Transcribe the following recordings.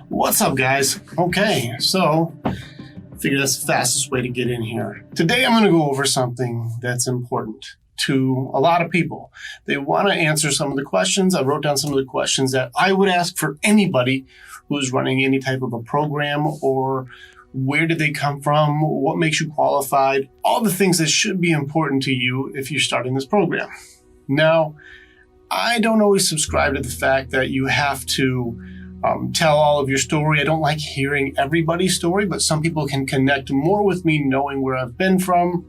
What's up, guys? Okay, so I figured that's the fastest way to get in here. Today I'm going to go over something that's important to a lot of people. They want to answer some of the questions. I wrote down some of the questions that I would ask for anybody who's running any type of a program, or where did they come from, what makes you qualified, all the things that should be important to you if you're starting this program. Now, I don't always subscribe to the fact that you have to tell all of your story. I don't like hearing everybody's story, but some people can connect more with me knowing where I've been from,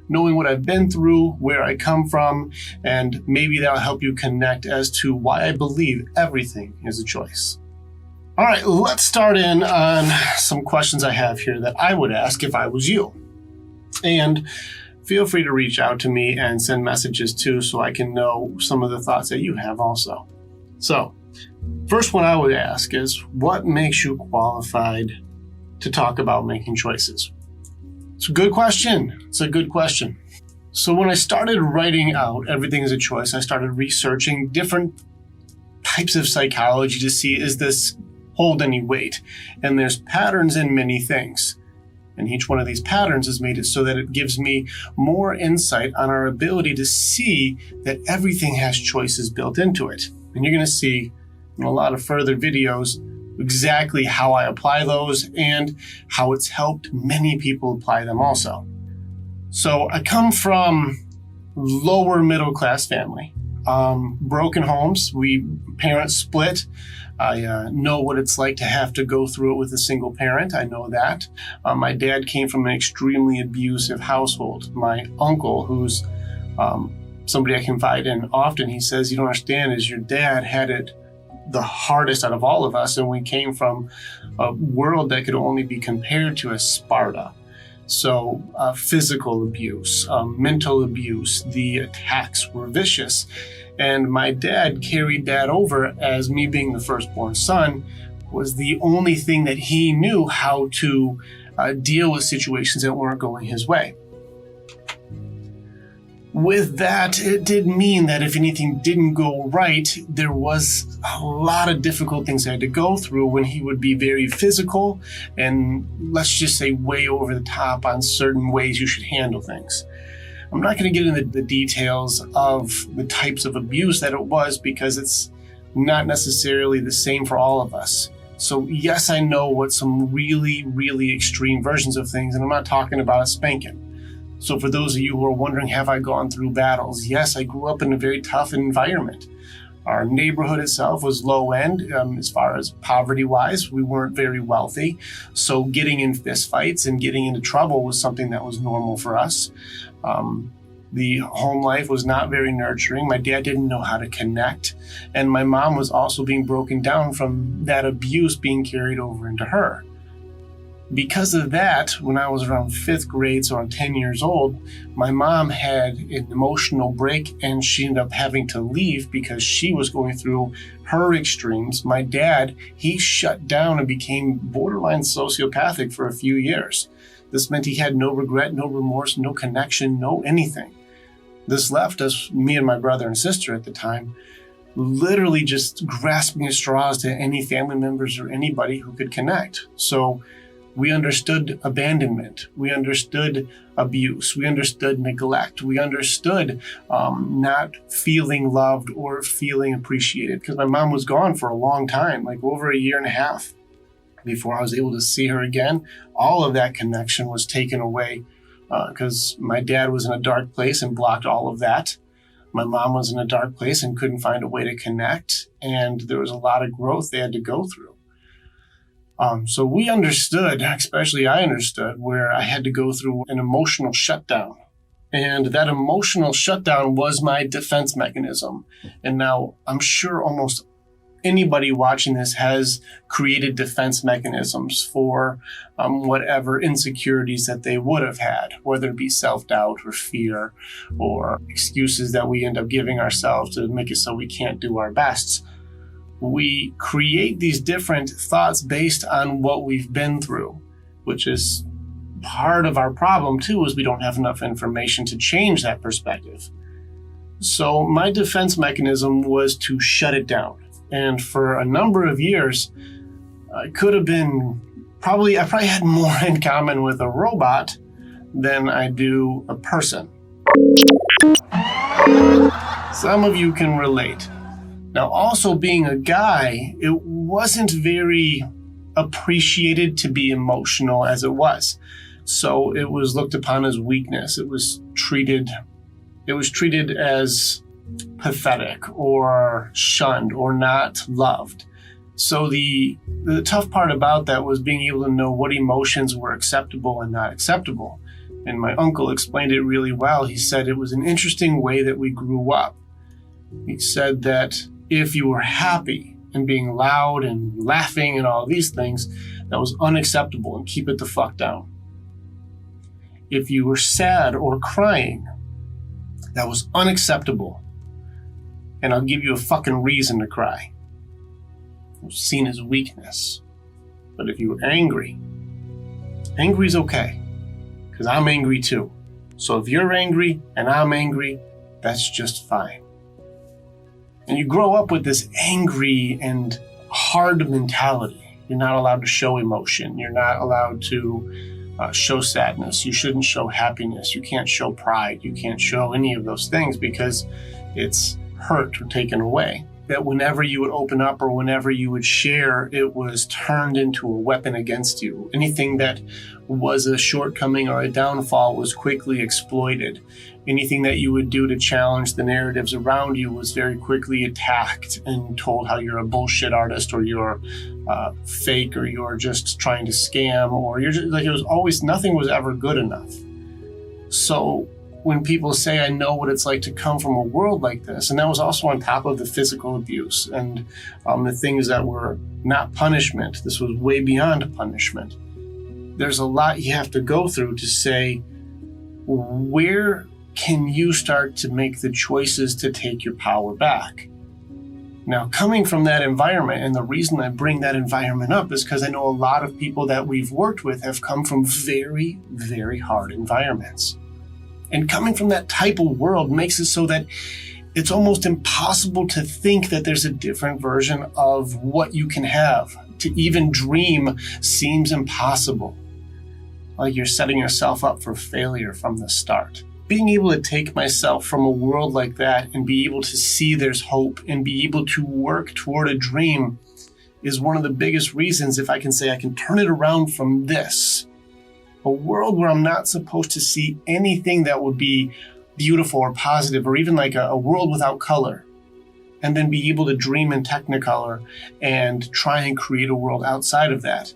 knowing what I've been through, where I come from, and maybe that'll help you connect as to why I believe everything is a choice. All right, let's start in on some questions I have here that I would ask if I was you. And feel free to reach out to me and send messages too, so I can know some of the thoughts that you have also. So, first one I would ask is, what makes you qualified to talk about making choices? It's a good question. It's a good question. So when I started writing out Everything is a Choice, I started researching different types of psychology to see, is this hold any weight? And there's patterns in many things. And each one of these patterns is made it so that it gives me more insight on our ability to see that everything has choices built into it. And you're going to see in a lot of further videos exactly how I apply those and how it's helped many people apply them also. So I come from lower middle class family, broken homes. Parents split. I know what it's like to have to go through it with a single parent. I know that. My dad came from an extremely abusive household. My uncle, who's somebody I confide in often, he says, you don't understand, is your dad had it the hardest out of all of us, and we came from a world that could only be compared to as Sparta. So physical abuse, mental abuse, the attacks were vicious. And my dad carried that over as me being the firstborn son was the only thing that he knew how to deal with situations that weren't going his way. With that, it did mean that if anything didn't go right, there was a lot of difficult things I had to go through when he would be very physical and, let's just say, way over the top on certain ways you should handle things. I'm not going to get into the details of the types of abuse that it was, because it's not necessarily the same for all of us. So yes, I know what some really, really extreme versions of things, and I'm not talking about a spanking. So for those of you who are wondering, have I gone through battles? Yes, I grew up in a very tough environment. Our neighborhood itself was low end as far as poverty-wise. We weren't very wealthy. So getting in fist fights and getting into trouble was something that was normal for us. The home life was not very nurturing. My dad didn't know how to connect. And my mom was also being broken down from that abuse being carried over into her. Because of that, when I was around 5th grade, so I'm 10 years old, my mom had an emotional break and she ended up having to leave because she was going through her extremes. My dad, he shut down and became borderline sociopathic for a few years. This meant he had no regret, no remorse, no connection, no anything. This left us, me and my brother and sister at the time, literally just grasping at straws to any family members or anybody who could connect. So we understood abandonment. We understood abuse. We understood neglect. We understood not feeling loved or feeling appreciated, because my mom was gone for a long time, like over a year and a half before I was able to see her again. All of that connection was taken away because my dad was in a dark place and blocked all of that. My mom was in a dark place and couldn't find a way to connect. And there was a lot of growth they had to go through. So we understood, especially I understood, where I had to go through an emotional shutdown. And that emotional shutdown was my defense mechanism. And now I'm sure almost anybody watching this has created defense mechanisms for whatever insecurities that they would have had, whether it be self-doubt or fear or excuses that we end up giving ourselves to make it so we can't do our best. We create these different thoughts based on what we've been through, which is part of our problem too, is we don't have enough information to change that perspective. So my defense mechanism was to shut it down. And for a number of years, I probably had more in common with a robot than I do a person. Some of you can relate. Now, also being a guy, it wasn't very appreciated to be emotional as it was. So it was looked upon as weakness. It was treated as pathetic or shunned or not loved. So the tough part about that was being able to know what emotions were acceptable and not acceptable. And my uncle explained it really well. He said it was an interesting way that we grew up. He said that if you were happy and being loud and laughing and all these things, that was unacceptable and keep it the fuck down. If you were sad or crying, that was unacceptable. And I'll give you a fucking reason to cry. It was seen as weakness. But if you were angry is okay. Because I'm angry too. So if you're angry and I'm angry, that's just fine. And you grow up with this angry and hard mentality. You're not allowed to show emotion. You're not allowed to show sadness. You shouldn't show happiness. You can't show pride. You can't show any of those things because it's hurt or taken away. That whenever you would open up or whenever you would share, it was turned into a weapon against you. Anything that was a shortcoming or a downfall was quickly exploited. Anything that you would do to challenge the narratives around you was very quickly attacked and told how you're a bullshit artist or you're fake or you're just trying to scam or you're just like, it was always, nothing was ever good enough. So when people say, I know what it's like to come from a world like this, and that was also on top of the physical abuse and the things that were not punishment. This was way beyond punishment. There's a lot you have to go through to say, where can you start to make the choices to take your power back? Now, coming from that environment, and the reason I bring that environment up is because I know a lot of people that we've worked with have come from very, very hard environments. And coming from that type of world makes it so that it's almost impossible to think that there's a different version of what you can have. To even dream seems impossible. Like you're setting yourself up for failure from the start. Being able to take myself from a world like that and be able to see there's hope and be able to work toward a dream is one of the biggest reasons, if I can say I can turn it around from this. A world where I'm not supposed to see anything that would be beautiful or positive or even like a world without color. And then be able to dream in Technicolor and try and create a world outside of that.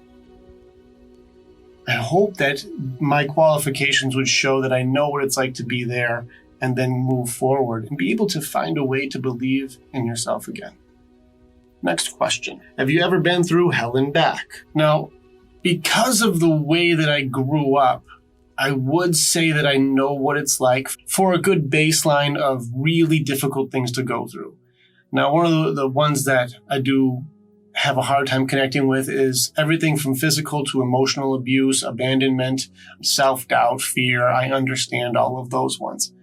I hope that my qualifications would show that I know what it's like to be there and then move forward and be able to find a way to believe in yourself again. Next question. Have you ever been through hell and back? Now, because of the way that I grew up, I would say that I know what it's like for a good baseline of really difficult things to go through. Now, one of the ones that I do have a hard time connecting with is everything from physical to emotional abuse, abandonment, self-doubt, fear. I understand all of those ones.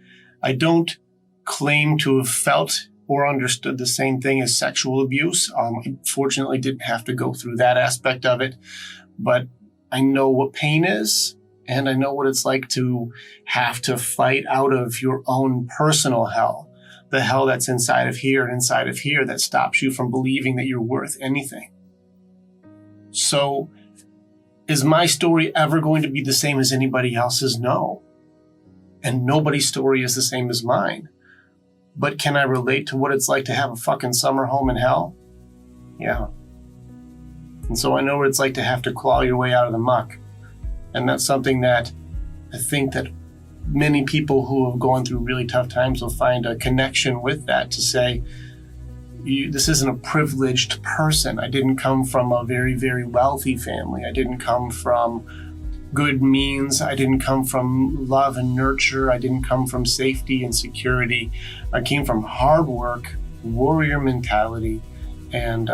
I don't claim to have felt or understood the same thing as sexual abuse. I fortunately didn't have to go through that aspect of it, but I know what pain is, and I know what it's like to have to fight out of your own personal hell. The hell that's inside of here and inside of here that stops you from believing that you're worth anything. So, is my story ever going to be the same as anybody else's? No. And nobody's story is the same as mine. But can I relate to what it's like to have a fucking summer home in hell? Yeah. And so I know what it's like to have to claw your way out of the muck. And that's something that I think that many people who have gone through really tough times will find a connection with that to say, this isn't a privileged person. I didn't come from a very, very wealthy family. I didn't come from good means. I didn't come from love and nurture. I didn't come from safety and security. I came from hard work, warrior mentality, and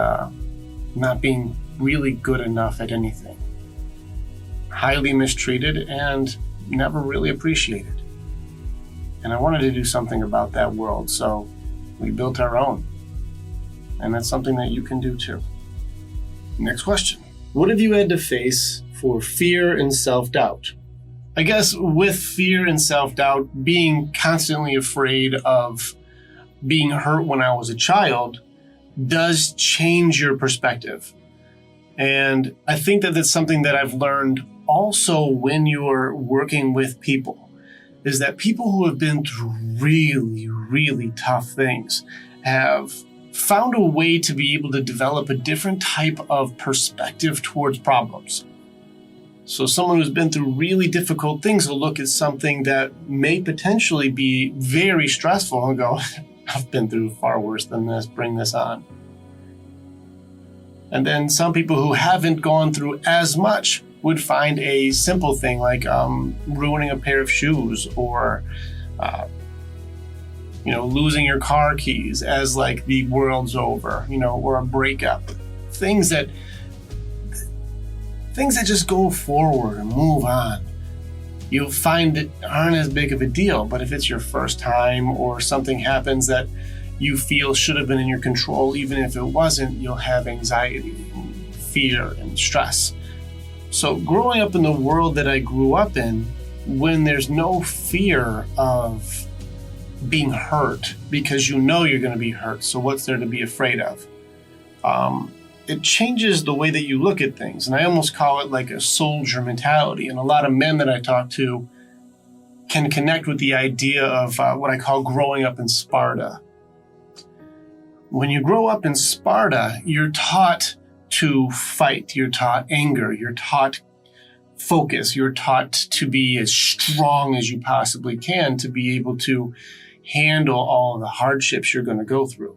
not being really good enough at anything. Highly mistreated and never really appreciated. And I wanted to do something about that world, so we built our own. And that's something that you can do too. Next question. What have you had to face for fear and self-doubt? I guess with fear and self-doubt, being constantly afraid of being hurt when I was a child does change your perspective. And I think that that's something that I've learned also when you're working with people, is that people who have been through really, really tough things have found a way to be able to develop a different type of perspective towards problems. So someone who's been through really difficult things will look at something that may potentially be very stressful and go, I've been through far worse than this, bring this on. And then some people who haven't gone through as much would find a simple thing like ruining a pair of shoes or losing your car keys as like the world's over, or a breakup. Things that just go forward and move on. You'll find that aren't as big of a deal, but if it's your first time or something happens that you feel should have been in your control, even if it wasn't, you'll have anxiety and fear and stress. So growing up in the world that I grew up in, when there's no fear of being hurt because you know you're going to be hurt, so what's there to be afraid of? It changes the way that you look at things. And I almost call it like a soldier mentality. And a lot of men that I talk to can connect with the idea of what I call growing up in Sparta. When you grow up in Sparta, you're taught to fight, you're taught anger, you're taught focus, you're taught to be as strong as you possibly can to be able to handle all of the hardships you're going to go through.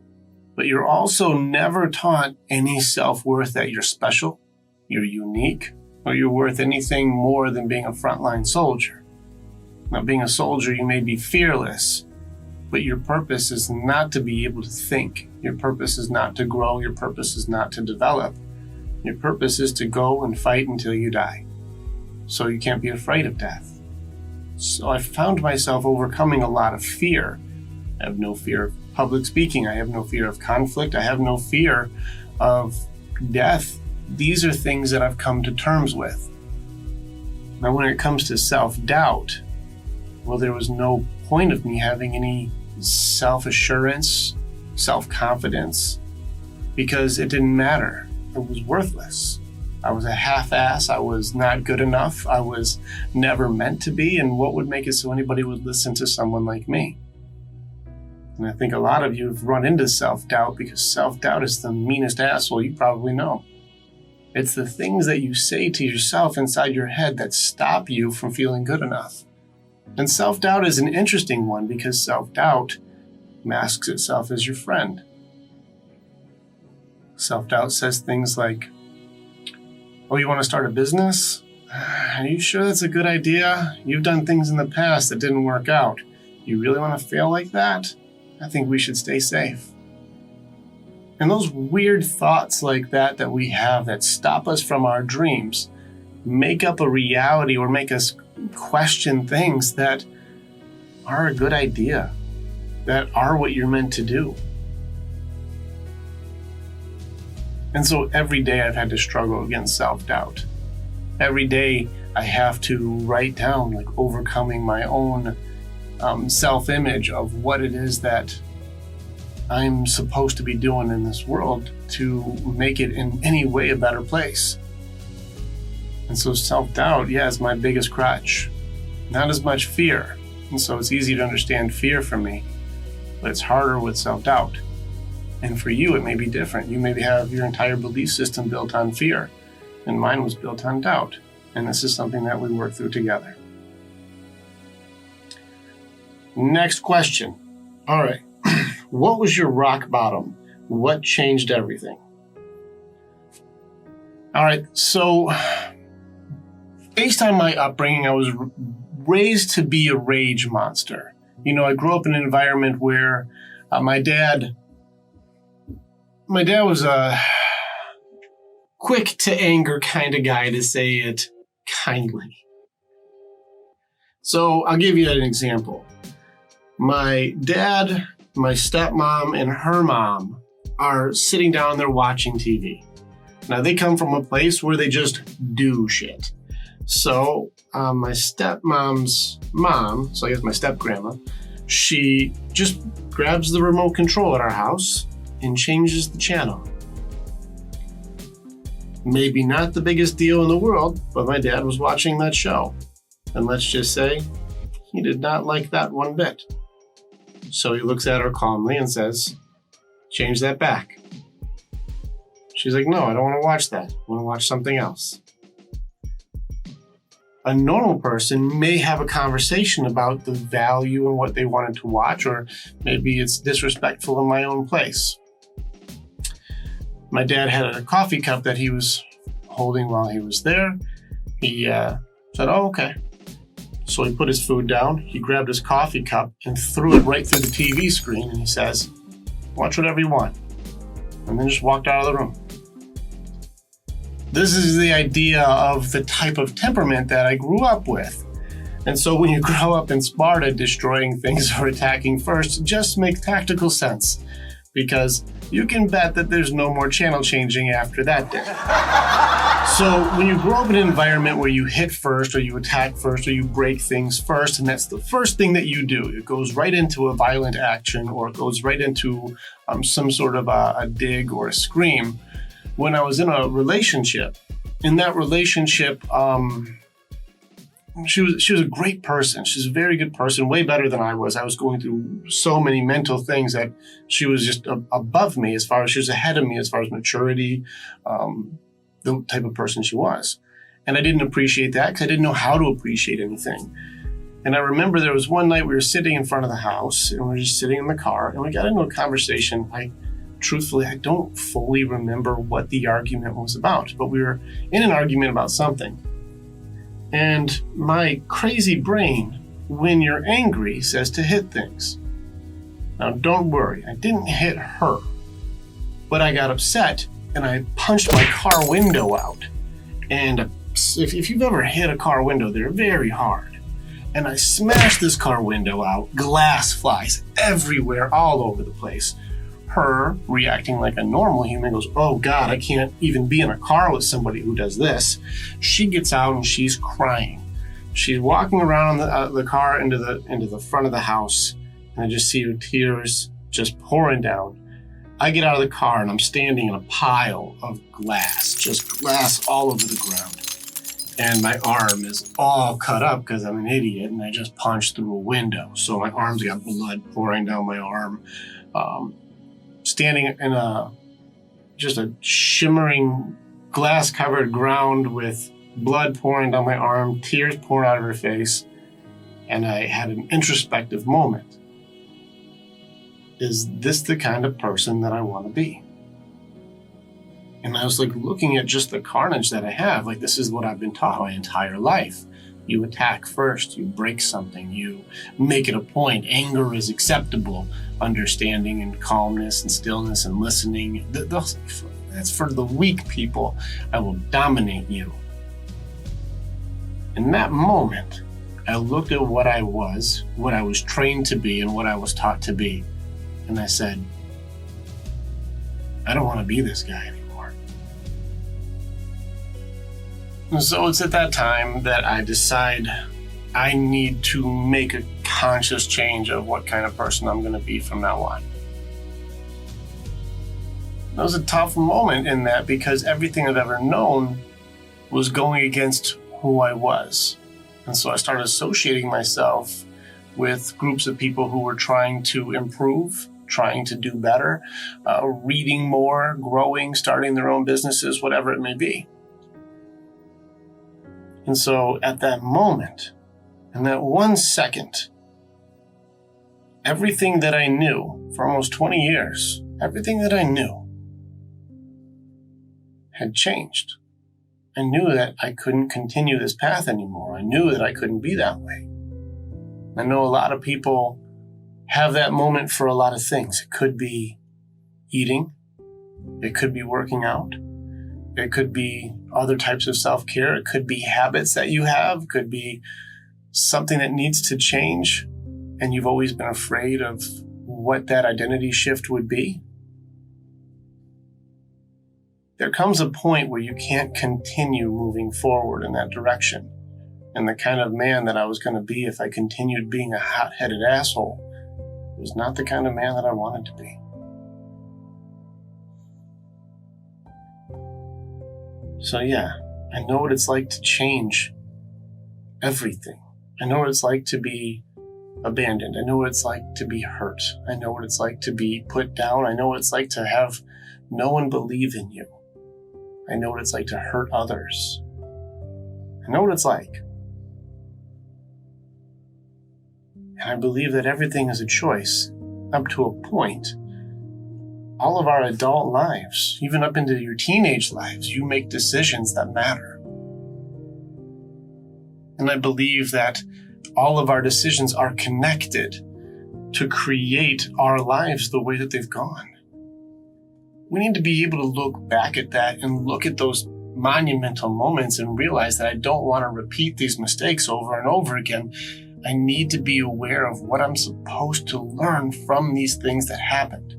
But you're also never taught any self-worth, that you're special, you're unique, or you're worth anything more than being a frontline soldier. Now, being a soldier, you may be fearless, but your purpose is not to be able to think. Your purpose is not to grow. Your purpose is not to develop. Your purpose is to go and fight until you die. So you can't be afraid of death. So I found myself overcoming a lot of fear. I have no fear of public speaking. I have no fear of conflict. I have no fear of death. These are things that I've come to terms with. Now, when it comes to self-doubt, well, there was no point of me having any self-assurance, self-confidence, because it didn't matter. It was worthless. I was a half-ass. I was not good enough. I was never meant to be. And what would make it so anybody would listen to someone like me? And I think a lot of you have run into self-doubt, because self-doubt is the meanest asshole you probably know. It's the things that you say to yourself inside your head that stop you from feeling good enough. And self-doubt is an interesting one, because self-doubt masks itself as your friend. Self-doubt says things like, oh, you want to start a business? Are you sure that's a good idea? You've done things in the past that didn't work out. You really want to fail like that? I think we should stay safe. And those weird thoughts like that we have that stop us from our dreams make up a reality or make us question things that are a good idea, that are what you're meant to do. And so every day I've had to struggle against self-doubt. Every day I have to write down, like, overcoming my own self-image of what it is that I'm supposed to be doing in this world to make it in any way a better place. And so self-doubt, is my biggest crutch. Not as much fear. And so it's easy to understand fear for me, but it's harder with self-doubt. And for you, it may be different. You maybe have your entire belief system built on fear, and mine was built on doubt. And this is something that we work through together. Next question. All right. What was your rock bottom? What changed everything? All right. So based on my upbringing, I was raised to be a rage monster. I grew up in an environment where my dad was a quick to anger kind of guy, to say it kindly. So I'll give you an example. My dad, my stepmom, and her mom are sitting down there watching TV. Now, they come from a place where they just do shit. So, my stepmom's mom, so I guess my step-grandma, she just grabs the remote control at our house and changes the channel. Maybe not the biggest deal in the world, but my dad was watching that show. And let's just say, he did not like that one bit. So he looks at her calmly and says, change that back. She's like, no, I don't want to watch that. I want to watch something else. A normal person may have a conversation about the value and what they wanted to watch, or maybe it's disrespectful in my own place. My dad had a coffee cup that he was holding while he was there. He said, oh, okay. So he put his food down, he grabbed his coffee cup and threw it right through the TV screen, and he says, watch whatever you want. And then just walked out of the room. This is the idea of the type of temperament that I grew up with. And so when you grow up in Sparta, destroying things or attacking first just makes tactical sense, because you can bet that there's no more channel changing after that day. So when you grow up in an environment where you hit first, or you attack first, or you break things first, and that's the first thing that you do, it goes right into a violent action, or it goes right into some sort of a dig or a scream. When I was in a relationship, in that relationship, she was a great person. She's a very good person, way better than I was. I was going through so many mental things that she was just above me, as far as she was ahead of me, as far as maturity, the type of person she was. And I didn't appreciate that because I didn't know how to appreciate anything. And I remember there was one night we were sitting in front of the house, and we were just sitting in the car, and we got into a conversation. Truthfully, I don't fully remember what the argument was about, but we were in an argument about something. And my crazy brain, when you're angry, says to hit things. Now, don't worry, I didn't hit her, but I got upset and I punched my car window out. And if you've ever hit a car window, they're very hard. And I smashed this car window out, glass flies everywhere, all over the place. Her, reacting like a normal human, goes, oh God, I can't even be in a car with somebody who does this. She gets out and she's crying. She's walking around the car into the front of the house, and I just see her tears just pouring down. I get out of the car and I'm standing in a pile of glass, just glass all over the ground. And my arm is all cut up because I'm an idiot and I just punched through a window. So my arm's got blood pouring down my arm. Standing in just a shimmering glass-covered ground with blood pouring down my arm, tears pouring out of her face, and I had an introspective moment. Is this the kind of person that I want to be? And I was like looking at just the carnage that I have. Like, this is what I've been taught my entire life. You attack first, you break something, you make it a point. Anger is acceptable. Understanding and calmness and stillness and listening, that's for the weak people. I will dominate you. In that moment, I looked at what I was trained to be, and what I was taught to be. And I said, I don't want to be this guy anymore. And so it's at that time that I decide I need to make a conscious change of what kind of person I'm going to be from now on. That was a tough moment in that, because everything I've ever known was going against who I was. And so I started associating myself with groups of people who were trying to improve, trying to do better, reading more, growing, starting their own businesses, whatever it may be. And so at that moment, in that 1 second, everything that I knew for almost 20 years, everything that I knew had changed. I knew that I couldn't continue this path anymore. I knew that I couldn't be that way. I know a lot of people have that moment for a lot of things. It could be eating. It could be working out. It could be other types of self-care. It could be habits that you have. It could be something that needs to change, and you've always been afraid of what that identity shift would be. there comes a point where you can't continue moving forward in that direction. And the kind of man that I was going to be if I continued being a hot-headed asshole was not the kind of man that I wanted to be. So yeah, I know what it's like to change everything. I know what it's like to be abandoned. I know what it's like to be hurt. I know what it's like to be put down. I know what it's like to have no one believe in you. I know what it's like to hurt others. I know what it's like. And I believe that everything is a choice up to a point. All of our adult lives, even up into your teenage lives, you make decisions that matter. And I believe that all of our decisions are connected to create our lives the way that they've gone. We need to be able to look back at that and look at those monumental moments and realize that I don't want to repeat these mistakes over and over again. I need to be aware of what I'm supposed to learn from these things that happened.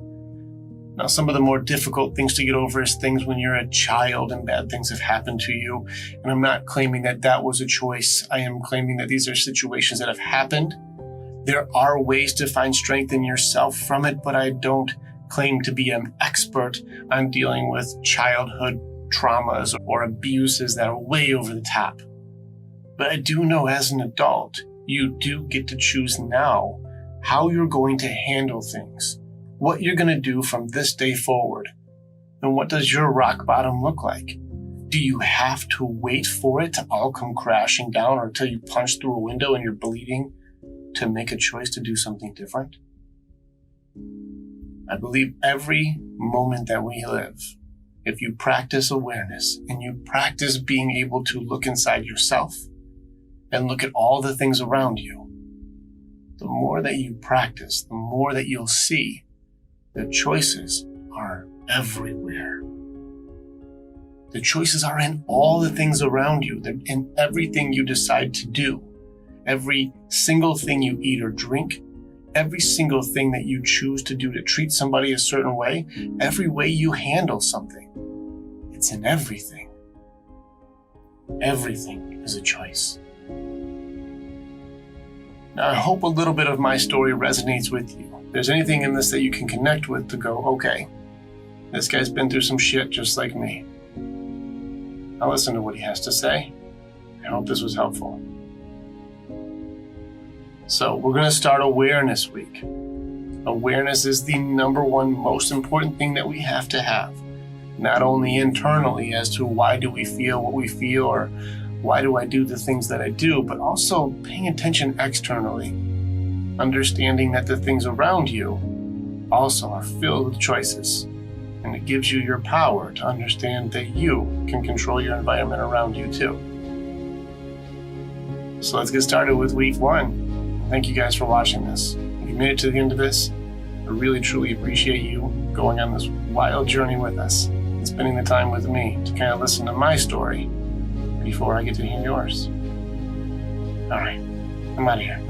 Now, some of the more difficult things to get over is things when you're a child and bad things have happened to you. And I'm not claiming that that was a choice. I am claiming that these are situations that have happened. There are ways to find strength in yourself from it, but I don't claim to be an expert on dealing with childhood traumas or abuses that are way over the top. But I do know as an adult, you do get to choose now how you're going to handle things, what you're going to do from this day forward, and what does your rock bottom look like? Do you have to wait for it to all come crashing down or until you punch through a window and you're bleeding to make a choice to do something different? I believe every moment that we live, if you practice awareness and you practice being able to look inside yourself and look at all the things around you, the more that you practice, the more that you'll see the choices are everywhere. The choices are in all the things around you. They're in everything you decide to do. Every single thing you eat or drink, every single thing that you choose to do to treat somebody a certain way, every way you handle something. It's in everything. Everything is a choice. Now, I hope a little bit of my story resonates with you. If there's anything in this that you can connect with to go, okay, this guy's been through some shit just like me. I'll listen to what he has to say. I hope this was helpful. So we're going to start Awareness Week. Awareness is the number one most important thing that we have to have. Not only internally as to why do we feel what we feel or why do I do the things that I do, but also paying attention externally. Understanding that the things around you also are filled with choices. And it gives you your power to understand that you can control your environment around you too. So let's get started with week 1. Thank you guys for watching this. If you made it to the end of this, I really truly appreciate you going on this wild journey with us and spending the time with me to kind of listen to my story before I get to hear yours. All right, I'm out of here.